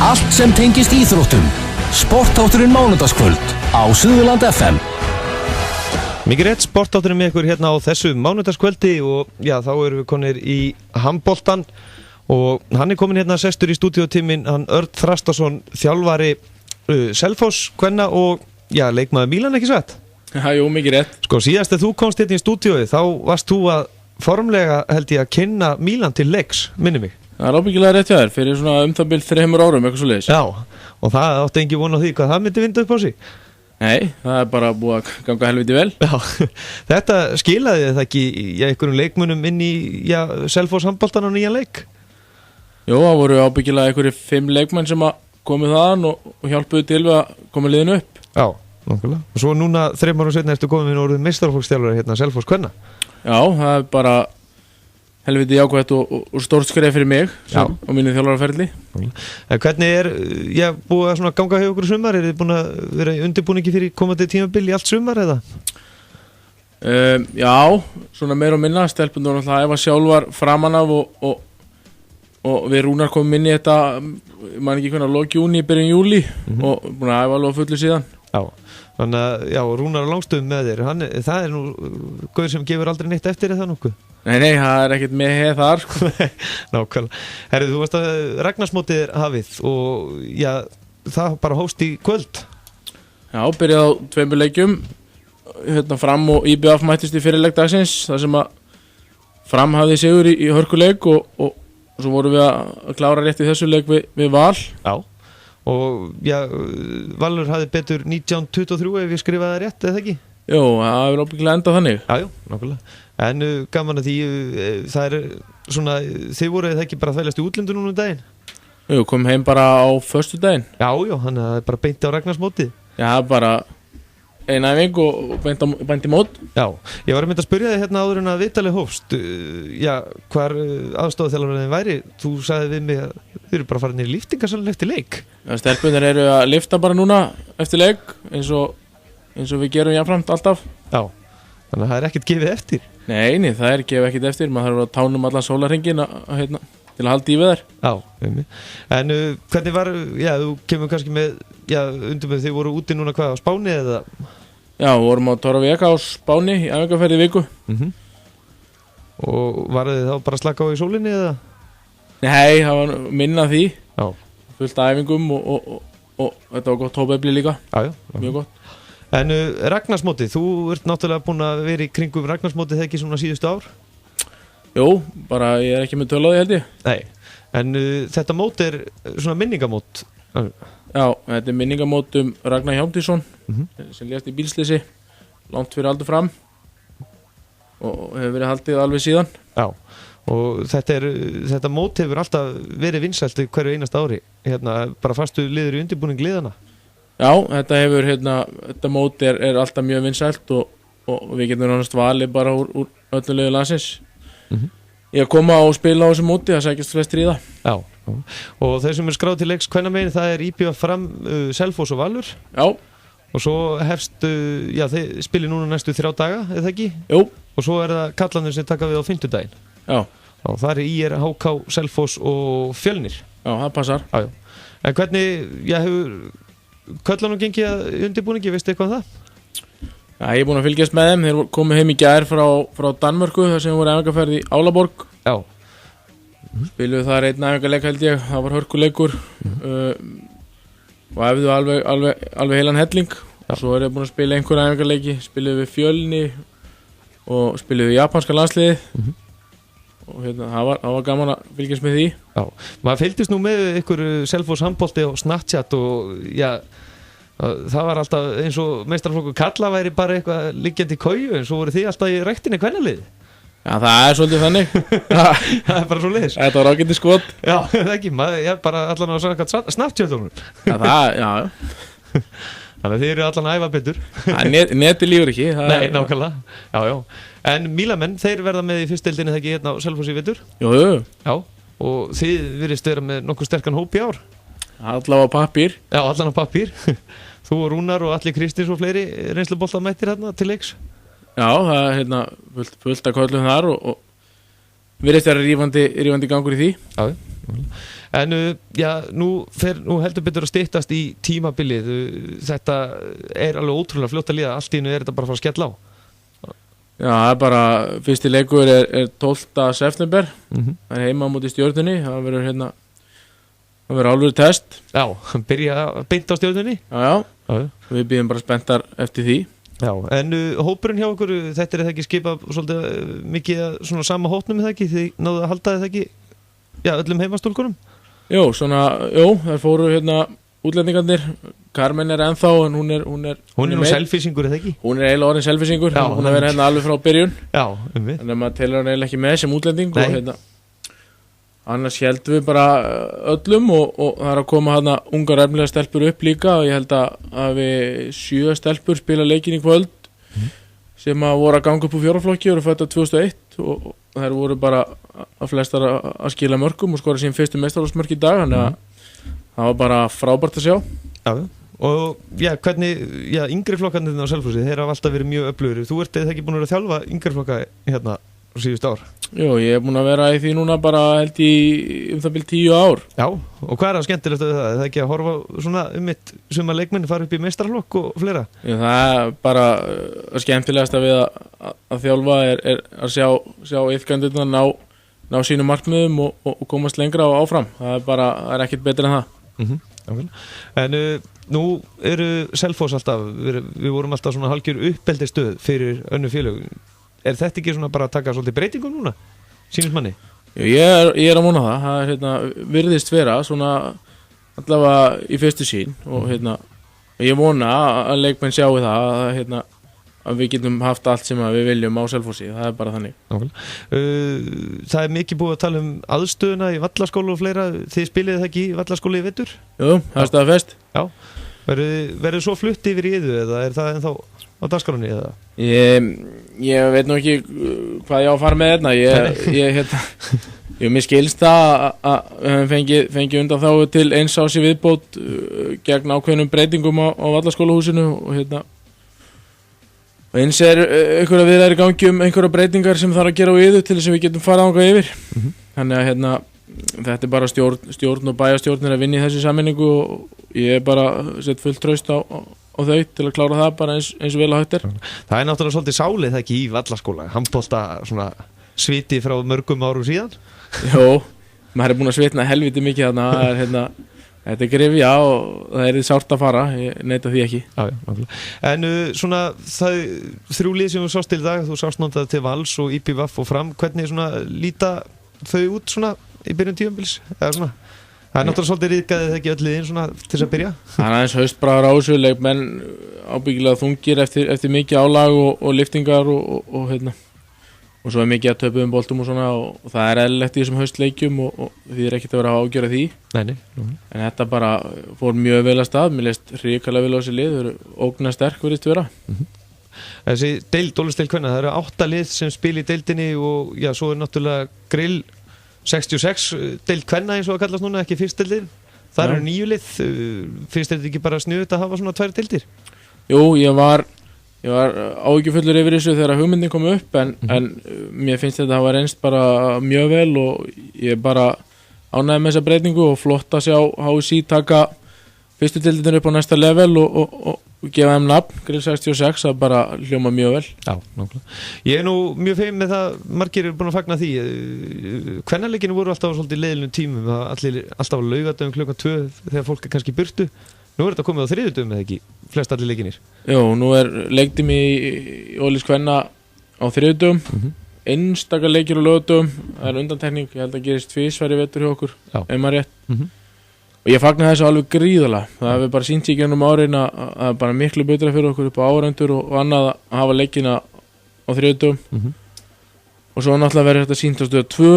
Allt sem tengist íþróttum. Sportátturinn mánudagskvöld á Suðurland FM. Mikið rétt, sportátturinn með ykkur hérna á þessu mánudagskvöldi og já, þá erum við konir í handboltan og hann komin hérna sestur í stúdíótíminn, hann Örn Þrastason, þjálfari Selfoss kvenna og já, leikmaður Mílan, ekki satt? Já, jú, mikið rétt. Sko, síðast þegar þú komst hérna í stúdíóið, þá varst þú að formlega, held ég, að kynna Mílan til leiks, minni mig. Það er ábyggilega rétt hjá þér, fyrir svona það bil 3 árum, eitthvað svo leiðis. Já, og það átti engi von á því hvað það myndi vinda upp á sig. Nei, það er bara búið að ganga helviti vel. Já, þetta skilaði það ekki einhverjum leikmunum inn í Selfoss handboltan á nýjan leik? Jú, það voru ábyggilega einhverjir 5 leikmenn sem að komið þaðan og hjálpuðu til við að koma liðinu upp. Já, nákvæmlega. Og svo núna 3 árum seinna ertu komin við orðið meistaraflokksþjálfari hérna Selfoss kvenna. Já, það er bara helviti jákvætt og stórt skref fyrir mig á mínu þjálfaraferli. Hvernig búið að svona ganga hjá ykkur sumar? Er þið búin að vera í undirbúningi fyrir komandi tímabil í allt sumar eða? Já, svona meira og minna. Stelpunum náttúrulega að æfa sjálfar framan af og við Rúnar komum inn í þetta, man ekki hvernig, lok júni, byrjun júli og búin að æfa alveg á fullu síðan. Já, þannig að Rúnar á langstöðum með þér, það er nú gauður sem gefur aldrei neitt eftir eða nokkuð? Nei, það er ekkert með heð þar. Nákvæmlega. Herri, þú varst að Ragnarsmótið er hafið og já, það bara hófst í kvöld. Já, byrjaði á 2 leikjum, hérna Fram og IBF mættist í fyrirleik dagsins, þar sem að Fram hafði sigur í hörkuleik og svo vorum við að klára rétt í þessu leik við Val. Já, og já, Valur hafði betur 19-23 ef ég skrifaði það rétt, eða ekki? Jú, það er ábyggilega endað þannig. Já, nákvæmlega. En gaman að því, það er svona, þið voruð það ekki bara að þvæljast í útlöndu núna daginn? Jú, kom heim bara á föstudaginn. Já, þannig að það er bara beint á Ragnarsmótið. Já, bara ein æfing og beint í mót. Já, ég var að mynda að spyrja þig hérna áður en að viðtalið hófst. Já, hvar aðstofþjálfarinn væri? Þú sagði við mig að þið eru bara farin í liftingarsalinn eftir leik. Já, stelpunir eru að lifta bara núna eftir leik, eins og við gerum jafnframt alltaf. Já, þannig að það er ekkert gefið eftir. Nei, það er gefið ekkert eftir. Maður þarf að tánum allan sólarhringin til að halda í við þær. Já, en hvernig var, þú kemur kannski með, undir með þið voru úti núna hvað, á Spáni eða? Já, við vorum á Torrevieja á Spáni í æfingarferð í viku. Og var þið þá bara að slaka á í sólinni eða? Nei, það var minna því. Já. Fullt af æfingum og þetta var gott hópefli líka. Já. Mjög gott. En Ragnarsmótið, þú ert náttúrulega búin að vera í kringum Ragnarsmótið þegar ekki svona síðustu ár? Jú, bara ég er ekki með töl á því held ég. Nei, en þetta mót er svona minningamót? Já, þetta er minningamót Ragnar Hjálmtísson sem lést í bílsleysi langt fyrir aldur fram og hefur verið haldið alveg síðan. Já, og þetta mót hefur alltaf verið vinsælt hverju einasta ári, hérna, bara fastu liður í undirbúning liðana? Já, þetta mót er alltaf mjög vinsælt og við getum náttúrulega valið bara úr öllu liðu landsins. Ég að koma og spila á þessu móti, það sækjast flestir í það. Já, og þeir sem er skráð til leiks kvennamegin, það er IBF Fram, Selfoss og Valur. Já. Og svo hefst, þeir spilir núna næstu 3 daga, eða ekki? Jú. Og svo er það kallanir sem taka við á 5. daginn. Já. Og það er IR, HK, Selfoss og Fjölnir. Já, það passar. Já. En hvernig, hefur Köllan og gengið að undirbúningi, veistu eitthvað um það? Já, ég er búin að fylgjast með þeim. Þeir komu heim í gær frá Danmörku þar sem voru æfingarferð í Álaborg. Já. Spiluðu þar einn æfingarleik held ég, það var hörkuleikur og æfðu alveg heilan helling. Svo er ég búin að spila einhver æfingarleiki, spiluðu við Fjölni og spiluðu við japanska landsliðið. Og það var gaman að fylgjast með því. Já, maður fylgdist nú með ykkur Selfoss handbolti og Snapchat og það var alltaf eins og meistaraflokkur karla væri bara eitthvað liggjandi í kauju en svo voru þið alltaf í ræktinni kvennaliði. Já, það er svolítið þannig. Það er bara svo leiðis. Þetta var ágætið skot. Já, það ekki, bara allan að sagja Snapchat-unum. Já. Þannig að þið eru allan að æfa betur. Neti lífur ekki. Nei, nákvæmlega. Já. En Mílamenn, þeir verða með í fyrstdeildinni þegar ekki hérna á Selfossi í vetur? Jú. Já, og þið virðist vera með nokkuð sterkan hóp í ár? Allan á pappír. Já, allan á pappír. Þú og Rúnar og Alli Kristins og fleiri reynsluboltamættir hérna til leiks? Já, það er fullt að köllum þar og virðist vera rífandi gangur í því. Já, En nú heldur betur að styttast í tímabilið. Þetta alveg ótrúlega fljótt að líða. Allt í einu þetta bara að fara að skella á. Já, það bara, fyrsti leikur er 12. september. Það heima á móti Stjörnunni. Það verður alveg test. Já, byrja beint á Stjörnunni. Já. Við bíðum bara spenntar eftir því. Já, en hópurinn hjá okkur, þetta er það ekki skipað svolítið mikið svona sama hópnum það ekki? Þið náðu að halda það ekki öllum heimastúlkunum? Jú, þær fóru útlendingarnir. Carmen er ennþá, en hún er nú selfisingur, er það ekki? Hún er eiginlega orðin selfisingur, hún har verið alveg frá byrjun. Já, Þannig að maður telur hann eiginlega ekki með sem útlending og annars heldum við bara öllum og það er að koma ungar efnilega stelpur upp líka og ég held að við 7 stelpur spila leikinn í kvöld sem að voru að ganga upp úr 4. flokki og eru fættar 2001 og þær voru bara að flestar að skila mörkum og skora sín fyrstu meistaraflokksmörk í dag, þannig að það var bara frábært að sjá. Já, og hvernig, yngri flokkarnir á Selfossi, þeir hafa alltaf verið mjög öflugir. Þú ert eða ekki búin að þjálfa yngri flokka hérna á síðust ár? Jú, ég búin að vera í því núna bara held í það byrja 10 ár. Já, og hvað það skemmtilegt við það? Er það ekki að horfa svona mitt suma leikmenn fara upp í meistaraflokk og fleira? Já, það er bara skemmtilegast að við að þjálfa er að sjá iðkendurna ná sínum markmiðum og komast lengra og áfram. Það er ekkert betur en það. En nú eru Selfoss alltaf, við vorum alltaf svona hálfgjör uppeldisstöð fyrir önnur félög. Er þetta ekki svona bara að taka svolítið breytingum núna? Sýnist manni? Ég er að vona það. Það er virðist vera svona allavega í fyrstu sín og ég vona að leikmenn sjáu það að við getum haft allt sem við viljum á Selfossi. Það er bara þannig. Það er mikið búið að tala um aðstöðuna í Vallaskóla og fleira. Þið spilið það ekki í Vallaskóla í vetur? Jú, það er staðfest. Já. Verður svo flutt yfir í yðu eða er það ennþá á dagskránni eða? Ég veit nú ekki hvað ég á að fara með þetta. Mér skilst það að við höfum fengið undan þá til 1 árs í viðbót gegn ákveðnum breytingum á Vallaskólahúsinu og eins er einhverja viðræður í gangi einhverja breytingar sem þarf að gera á yðu til þess að við getum farað þangað yfir. Þannig að þetta er bara stjórn og bæjarstjórnir að vinna í þessu sameiningu og ég er bara sett fullt traust á þau til að klára það bara eins vel að hægt er. Það er náttúrulega svolítið sálið það ekki í Vallaskóla, handbolta svona sviti frá mörgum árum síðan. Jó, maður er búin að svitna helviti mikið þarna, þetta er grifja og það er sárt að fara, ég neita því ekki. Já, en svona það 3 lið sem þú sást til í dag, þú sást náttúrulega til Vals og IPVF og Fram, hvernig svona líta þau út svona í byrjun tímabils eða svona? Það er náttúrulega svolítið riðgæðið ekki öll liðin svona til þess að byrja. Það er aðeins haustbragur á þessu, leikmenn ábyggilega þungir eftir mikið álag og liftingar og svo er mikið að töpuðum boltum og svona og það er eðlilegt í þessum haustleikjum og því er ekkert að vera að ágjöra því. Nei. En þetta bara fór mjög vel að stað, mér leist hrikalega vel á þessi lið, þau eru ógna sterk virðist vera. Þessi Ólafsdeild kvenna, það eru 8 lið sem spila í deildinni og svo er náttúrulega Grill 66 deild kvenna eins og að kallast núna, ekki fyrstdeildin. Það eru 9 lið, finnst þetta ekki bara sniðugt að hafa svona 2 deildir? Jú, ég var áhyggjufullur yfir þessu þegar hugmyndin kom upp en mér finnst þetta að hafa reynst bara mjög vel og ég er bara ánægður með þessa breytingu og flott að sjá HSI taka fyrstu deildina upp á næsta level og gefa þeim nafn, Grill 66, það bara hljóma mjög vel. Já, nákvæmlega. Ég er nú mjög feim með það, margir eru búin að fagna því. Kvennaleikinu voru alltaf á svolítið leiðilegu tímum, alltaf á laugardögum klukkan 2 þegar fólk er kannski í burtu. Nú er þetta komið á þriðjudögum eða ekki, flest allir leikinir? Jú, nú er leiktími í Ólís kvenna á þriðjudögum, einstaka leikir á laugardögum, það er undantekning, ég held að gerist 2 í vetur hjá okkur, ef maður rétt. Og ég fagna þessu alveg gríðarlega. Það hefur bara sýnt sig gennum árin að það er bara miklu betra fyrir okkur upp á áhorfendur og annað að hafa leikina á þriðjudögum. Og svo náttúrulega verður þetta sýnt á Stöð 2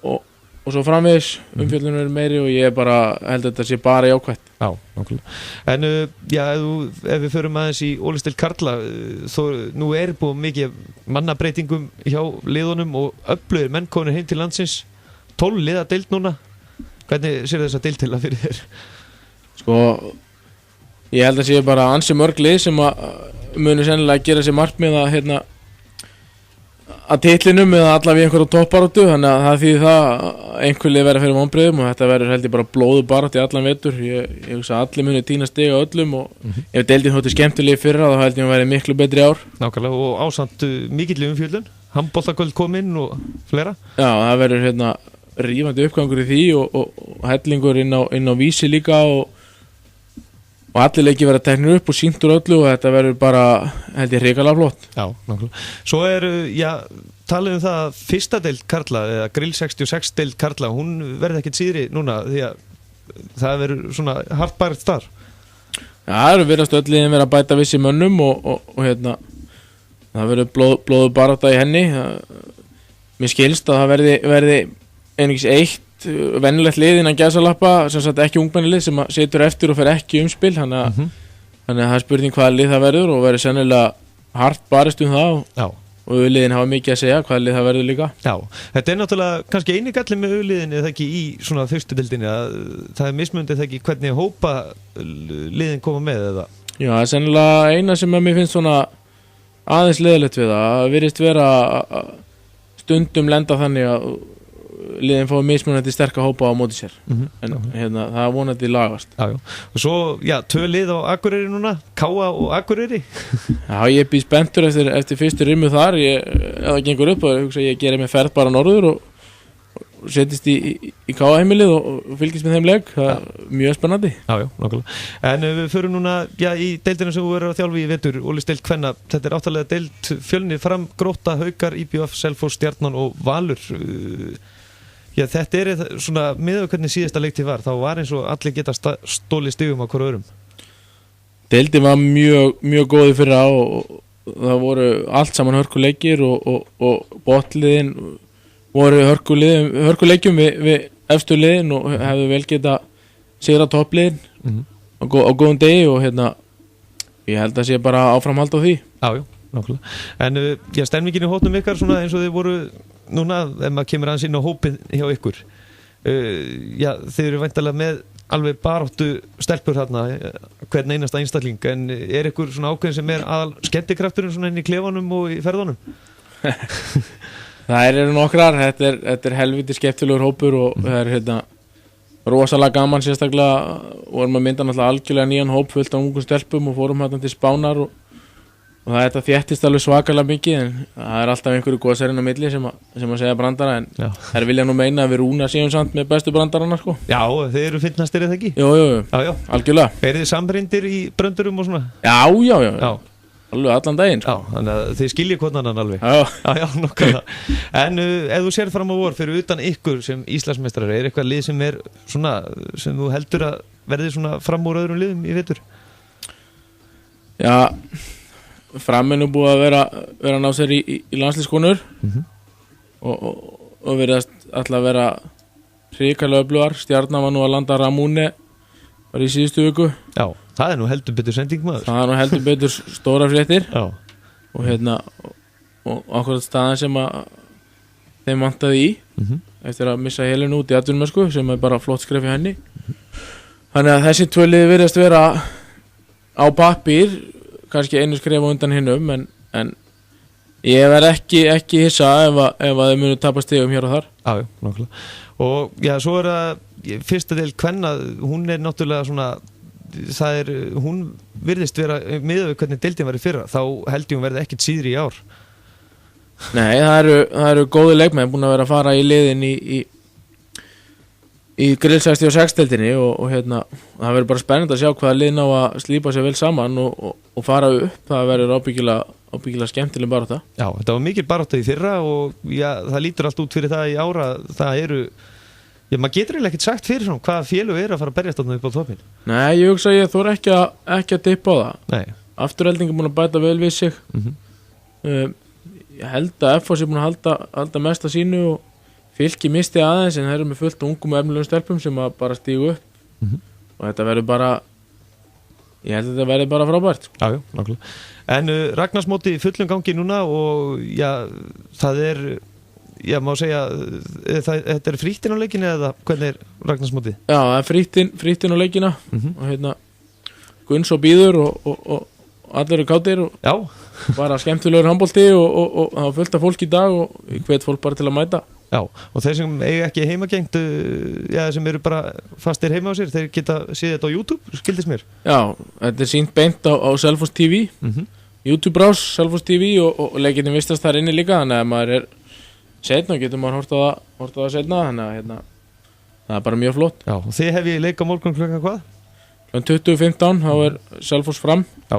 og svo framvegis umfjöllunum er meiri og ég bara held að þetta sé bara jákvætt. Já, nákvæmlega. En ef við förum aðeins í Ólafsdeild karla, nú er búið mikið mannabreitingum hjá liðunum og öflugir menn komnir heim til landsins, 12 liða deild núna. Hvernig sér þess að deildtila fyrir þér? Sko, ég held að sé bara ansi mörg lið sem að muni sennilega gera sér markmið að að titlinum eða allavega í einhverju toppbaráttu, þannig að það þýðir það að einhver lið verður fyrir vonbrigðum og þetta verður held ég bara blóðu baráttu í allan vetur. Ég hugsa að allir muni tína stig á öllum og ef deildin þótti skemmtileg fyrra þá held ég að verði miklu betri ár. Nákvæmlega, og ásamt mikilli umfjöldun, handboltakvöld kom inn og fleira. Já, það verður rífandi uppgangur í því og hellingur inn á Vísi líka og allir leiki verða teknir upp og sýnt úr öllu og þetta verður bara, held ég, hrikalega flott. Já, nákvæmlega. Svo talið það að fyrsta deild karla, eða Grill 66 deild karla, hún verði ekkert síðri núna því að það verður svona hartbært þar. Já, það eru virðast öll liðin verið að bæta vissi mönnum og það verður blóðu barátta í henni. Mér skilst að það verði einungis eitt venjulegt lið innan gæsalappa, sem sagt ekki ungmennilið sem situr eftir og fer ekki umspil, þannig að það er spurning hvaða lið það verður og verður sennilega hart barist það og liðin hafa mikið að segja hvaða lið það verður líka. Já, þetta er náttúrulega kannski eini galli með liðinni eða ekki í svona fyrstu deildinni að það er mismundið ekki hvernig hópa liðin koma með eða? Já, það er sennilega eina sem að mér finnst svona aðeins leiðilegt við það virðist vera stundum lenda þannig að liðin fá mismunandi sterka hópa á móti sér en það er vonandi lagast. Já. Og svo, tvö lið á Akureyri núna, Káa og Akureyri. Já, ég býð spenntur eftir fyrstu rimmu þar, ef það gengur upp og hugsa ég gerir mig ferð bara norður og setjist í Káa heimilið og fylgist með þeim leik, það er mjög spennandi. Já, nákvæmlega. En við förum núna, í deildina sem við verðum að þjálfa í vetur, Óli deild kvenna, þetta er áttalega deild Fjölnir, Fram, Grótta, Haukar, IBF, Selfoss, Stjarnan og Valur. Þetta er svona, miðað hvernig síðasta leiktíð var, þá var eins og allir geta stólið stigum á hverju öðrum. Deildin var mjög góði fyrir á og það voru allt saman hörkuleikir og botliðin voru hörkuleikjum við efstu liðin og hefðu vel geta sigra toppliðin á góðum degi og ég held að sé bara áframhald á því. Já, nákvæmlega. En stemningin í hópnum ykkar svona eins og þið voru núna, ef maður kemur aðeins inn á hópin hjá ykkur, þið eru væntanlega með alveg baráttu stelpur þarna hvern einasta einstakling, en er ykkur svona ákveðin sem er aðal skemmtikrafturinn svona inn í klefanum og í ferðunum? Það eru nokkrar, þetta er helviti skemmtilegur hópur og það er rosalega gaman sérstaklega vorum að mynda náttúrulega algjörlega nýjan hóp fullt af ungum stelpum og fórum hérna til Spánar og það þetta þéttist alveg svakalega mikið en það er alltaf einhverju góðsærinn á milli sem að segja brandara en þær vilja nú meina að við Rúna séum samt með bestu brandarana sko. Já, þeir eru finnastir eða ekki? Jú, algjörlega. Eru þið samrindir í bröndurum og svona? Já. Alveg allan daginn sko. Já, þannig að þið skiljið konannan alveg. Já, nokkala. En ef þú sér fram á vor fyrir utan ykkur sem Íslandsmeistarar, er eitthvað lið sem er svona, sem þú heldur að verði svona fram úr öðrum liðum í vetur? Já, Fram er nú búið að vera að ná sér í landslískonur og verðast alltaf að vera hrikalega öflugar. Stjarnan var nú að landa Ramúne var í síðustu viku. Já, það er nú heldur betur sending maður. Það er nú heldur betur stóra fréttir. Já. Og og akkurat staðan sem að þeim vantaði í eftir að missa Helenu út í atvinnumennsku sem er bara flott skref í henni. Þannig að þessi tvö lið virðast vera á pappír kannski einu skref á undan hinnum en ég verð ekki hissa ef að þau munu tapa stigum hér og þar. Já, nákvæmlega. Og svo er það fyrsta del kvenna, hún er náttúrulega svona hún virðist vera miðað við hvernig deildin var í fyrra, þá held ég hún verði ekkert síðri í ár. Nei, það eru góði leikmenn búin að vera að fara í liðin í Grill 66 deildinni og það verður bara spennandi að sjá hvaða lið ná að slípa sér vel saman og fara upp. Það verður ábyggilega skemmtileg barátta. Já, þetta var mikil barátta í fyrra og það lítur allt út fyrir það í ára. Það eru, maður getur eiginlega ekkert sagt fyrir svona hvaða félög eru að fara að berjast þarna upp á toppinn. Nei, ég hugsa ég þór ekki að dippa á það. Nei. Afturhelding er búin að bæta vel við sig. Ég held að FH sé búin að halda mest að sínu og Fylki misti aðeins en það eru með fullt ungum og efnilegum stelpum sem að bara stígu upp og þetta verður bara ég held að þetta verður bara frábært. Já, nákvæmlega. En Ragnarsmóti fullum gangi núna og það er má segja þetta er frítt inn á leikina eða hvernig er Ragnarsmóti? Já, það er frítt inn á leikina og Gunns og býður og allir eru kátir og Já, bara skemmtilegur handbolti og það var fullt af fólk í dag og ég hvet fólk bara til að mæta. já, og þeir sem eiga ekki heimagengt sem eru bara fastir heima á sér, þeir geta séð þetta á YouTube, skildist mér. Já, þetta er sýnt beint á Selfoss TV, YouTube-brás, Selfoss TV og leikirnir vistast þar inni líka, þannig að maður er setna og getur maður hort á það setna, þannig að hérna, það er bara mjög flott. Já, og þið hefði leik á morgun klukkan hvað? 20:15 þá er Selfoss Fram. Já,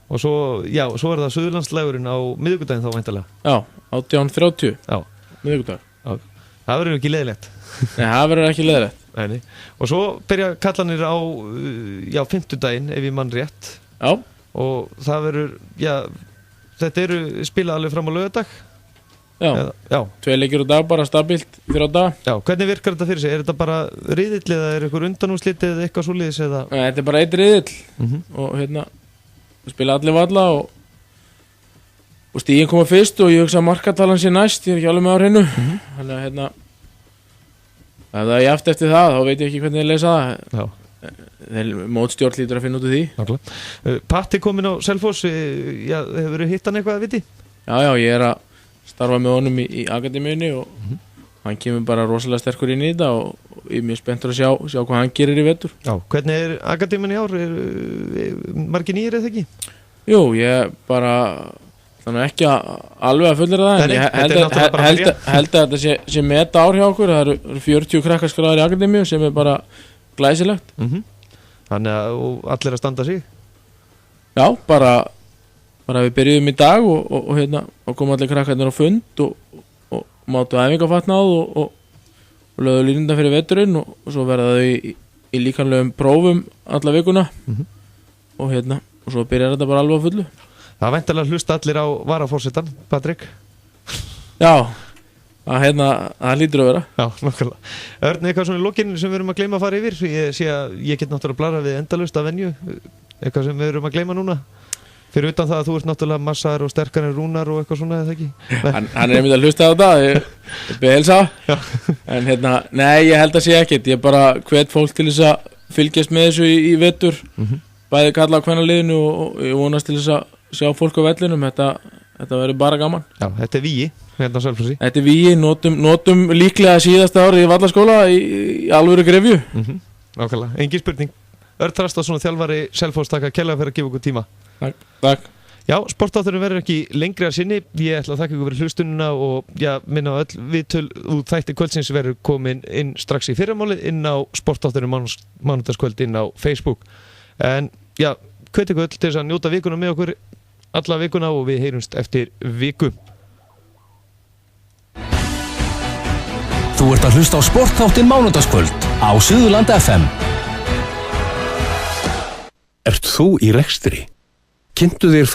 og svo er það Suðurlandslægurinn á miðvikudaginn þá væntanlega. Já, 18:30 Já, miðvikudag. já, það verður ekki leiðilegt. Nei, það verður ekki leiðilegt. Nei. Og svo byrja kallanir á fimmtudaginn ef ég mann rétt. Já, Og það verður, þetta eru spilað alveg fram á laugardag. já, Já, 2 leikir á dag, bara stabilt 3 daga. já, hvernig virkar þetta fyrir sig? Er þetta bara riðill eða er ykkur undanúrslit eða eitthvað svoleiðis eða? Nei, þetta er bara 1 riðill og hérna spila allir valla og stíðin koma fyrst og ég hugsa að markatalan sé næst, ég er ekki alveg með á hreinu. Þannig að hérna ef það er jafnt eftir það, þá veit ég ekki hvernig ég leysa það. Já, Mótstjórn hlýtur að finna út úr því. nákvæmlega. Patti kominn á Selfoss, hefur hitt hann eitthvað að viti? Já, ég er að starfa með honum í akademíunni og hann kemur bara rosalega sterkur inn í þetta og ég er mjög spenntur að sjá hvað hann gerir í vetur. Já, hvernig er akademían í ár? Margir nýjir eða ekki? Jú, ég bara þannig ekki alveg að fullera það, en ég held að þetta sé meta ár hjá okkur. Það eru 40 krakkarskráðar í akademíu sem er bara glæsilegt. Þannig að allir að standa sig? Já, bara við byrjuðum í dag og hérna og kom allir krakkarnir á fund og mátu æfingafatnað og lögðu línunda fyrir veturinn og svo verða þau í líkanlegum prófum alla vikuna og hérna og svo byrjar þetta bara alveg á fullu. Það væntanlega hlusta allir á varaforsetan, Patrik. Já, það lítur að vera. Já, nokkulega. Örn, eitthvað svona í lokin sem við erum að gleyma að fara yfir? Ég sé að ég get náttúrulega blara við endalaust að venju. Eitthvað sem við erum að gleyma núna? Fyrir utan það að þú ert náttúrulega massar og sterkar en Rúnar og eitthvað svona, eða ekki? Hann er einmitt að hlusta á þetta, ég behelsa. En hérna, nei, ég held að sé ekkert. Ég bara hvet fólk til þess að fylgjast með þessu í vetur. Bæði kalla á kvennaliðinu og ég vonast til þess að sjá fólk á vellinum. Þetta verður bara gaman. Já, þetta er vígi, hérna á Selfossi. Þetta er vígi, notum líklega síðasta árið í Vallaskóla í alvöru grefju. Nákvæmlega, engin spurning. Örn Þrastarson, þjálfari Selfoss, takk kærlega fyrir að gefa okkur tíma. Takk. Já, sportátturinn verður ekki lengri að sinni. Ég ætla að þakka ykkur fyrir hlustunina og minna á öll viðtöl úr þætti kvöldsins verður komin inn strax í fyrramálið inn á sportátturinn mánudagskvöld inn á Facebook. En hvet ykkur öll til þess að njóta vikuna með okkur alla vikuna og við heyrumst eftir viku. Þú ert að hlusta á sportþáttinn mánudagskvöld á Suðurland FM. Ert þú í rekstri? Kynntu þér